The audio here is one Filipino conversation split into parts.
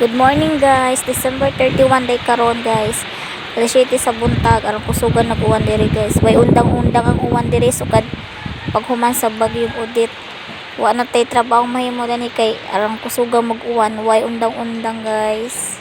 Good morning guys, December 31 day karon guys. Alas 7 sa buntag, arang kusugan nag-uwan diri guys. Way undang-undang ang uwan diri sukad paghuman sa bagyong Udit. Wa na tay trabaho mahimo dani kay arang kusugan mag-uwan, way undang-undang guys.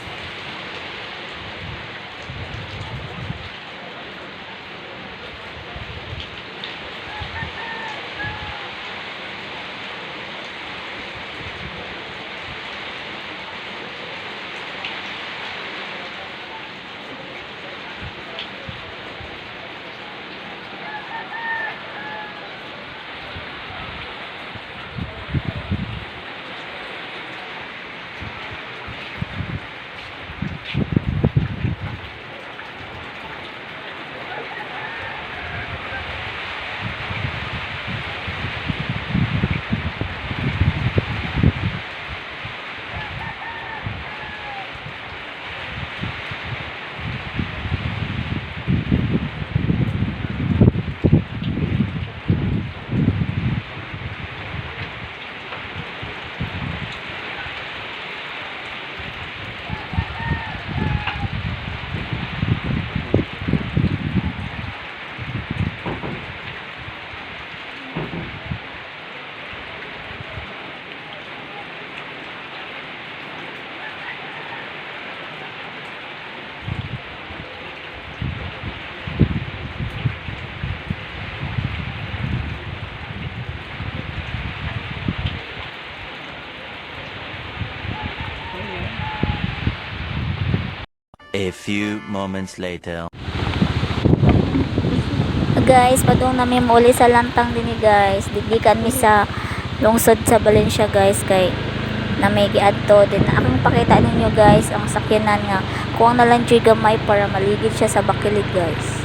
A few moments later. Guys, padung na mi uli sa lantang dinhi guys. Digikan mi sa lungsod sa Valencia guys kay na may giadto din. Akong pakita ninyo guys ang sakyanan nga kuwang na lang dyoy gamay para maligid siya sa bakilid guys.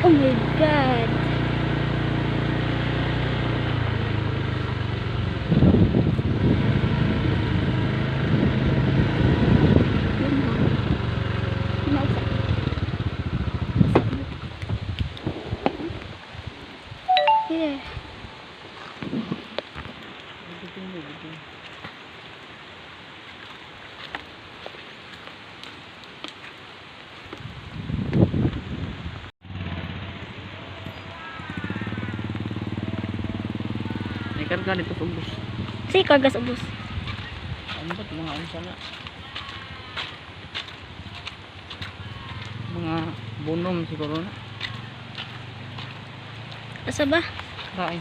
Oh my god. Yeah. Karga dito sa ubos. Si karga sa ubos. Ano ba ito mga unsa na? Mga bunom siguro na. Asa ba? Dai.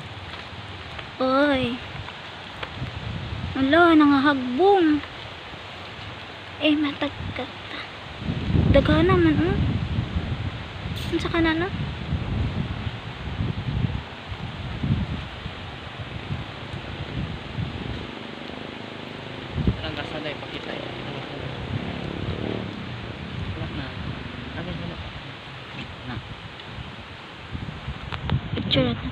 Oy. Ala, nangahagbong. Matagkat. Daghan naman, Unsa ka na, no? Ang kasaday pakita yan. Wala na. Ano wala? Na. Picture natin.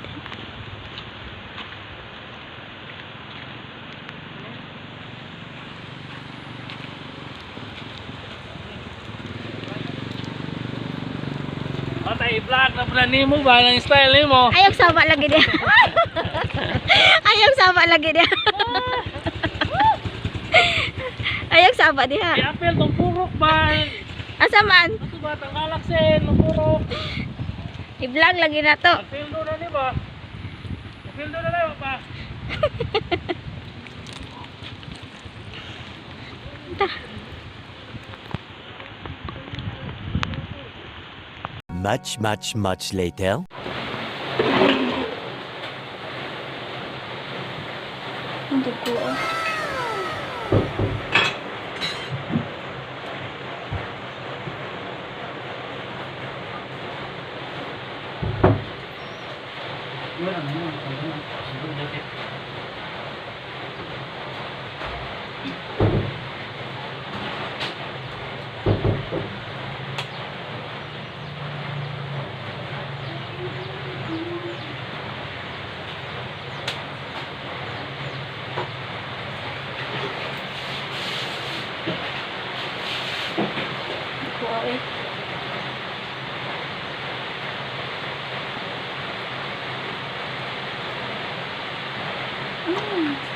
Patay vlog na pala nimo ba ng style nimo? Ayog sama lagi dia. Ayog sama lagi dia. Ayog sama dia. I-apel tong purok ba? Asa man? Ato ba tang galaksen ng purok? I-vlog lagi na to. Apel do na ni ba? Apel do na lang pa. Much later. Hindi ko. Mm.